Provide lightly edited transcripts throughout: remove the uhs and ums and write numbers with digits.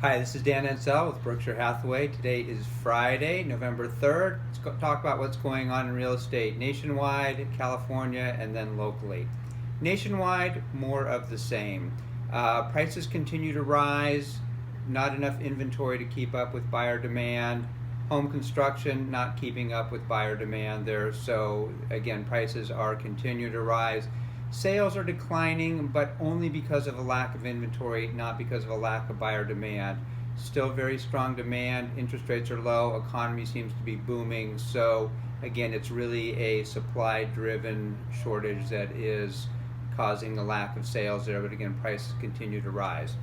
Hi, this is Dan Encell with Berkshire Hathaway. Today is Friday, November 3rd. Let's talk about what's going on in real estate nationwide, California, and then locally. Nationwide, more of the same. Prices continue to rise, not enough inventory to keep up with buyer demand. Home construction not keeping up with buyer demand there, so again, prices are continuing to rise. Sales are declining, but only because of a lack of inventory, not because of a lack of buyer demand. Still very strong demand, interest rates are low, economy seems to be booming, so again, it's really a supply-driven shortage that is causing a lack of sales there, but again, prices continue to rise.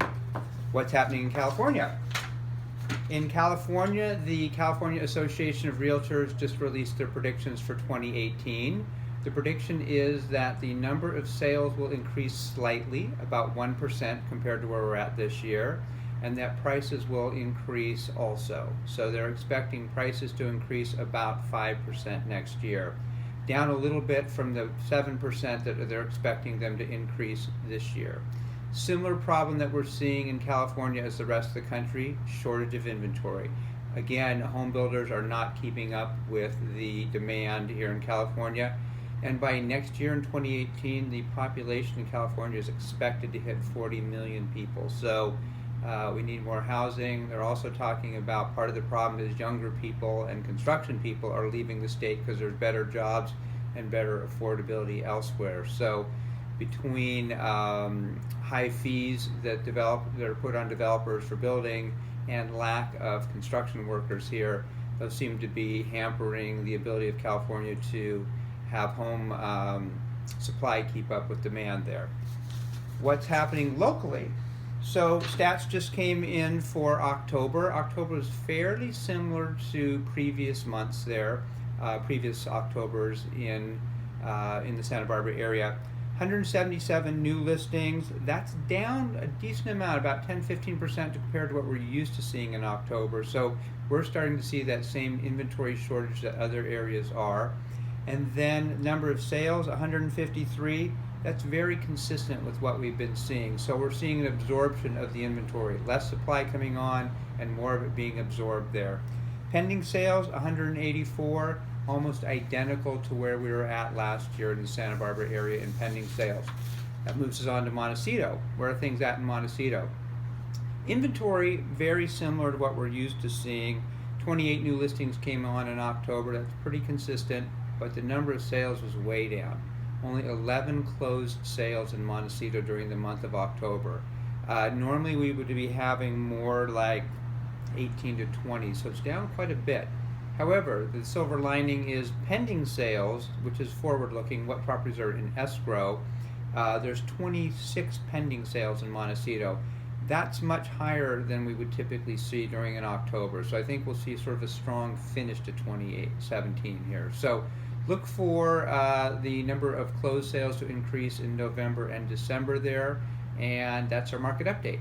What's happening in California? In California, the California Association of Realtors just released their predictions for 2018. The prediction is that the number of sales will increase slightly, about 1% compared to where we're at this year, and that prices will increase also. So they're expecting prices to increase about 5% next year, down a little bit from the 7% that they're expecting them to increase this year. Similar problem that we're seeing in California as the rest of the country, shortage of inventory. Again, home builders are not keeping up with the demand here in California. And by next year in 2018, the population in California is expected to hit 40 million people. So we need more housing. They're also talking about part of the problem is younger people and construction people are leaving the state because there's better jobs and better affordability elsewhere. So between high fees that are put on developers for building and lack of construction workers here, those seem to be hampering the ability of California to have home supply keep up with demand there. What's happening locally? So stats just came in for October. October is fairly similar to previous months there, previous Octobers in the Santa Barbara area. 177 new listings. That's down a decent amount, about 10-15% compared to what we're used to seeing in October. So we're starting to see that same inventory shortage that other areas are. And then number of sales, 153, that's very consistent with what we've been seeing. So we're seeing an absorption of the inventory, less supply coming on and more of it being absorbed there. Pending sales, 184, almost identical to where we were at last year in the Santa Barbara area in pending sales. That moves us on to Montecito. Where are things at in Montecito? Inventory, very similar to what we're used to seeing. 28 new listings came on in October, that's pretty consistent. But the number of sales was way down. Only 11 closed sales in Montecito during the month of October. Normally we would be having more like 18 to 20, so it's down quite a bit. However, the silver lining is pending sales, which is forward-looking, what properties are in escrow. There's 26 pending sales in Montecito. That's much higher than we would typically see during an October. So I think we'll see sort of a strong finish to 2017 here. So look for the number of closed sales to increase in November and December there, and that's our market update.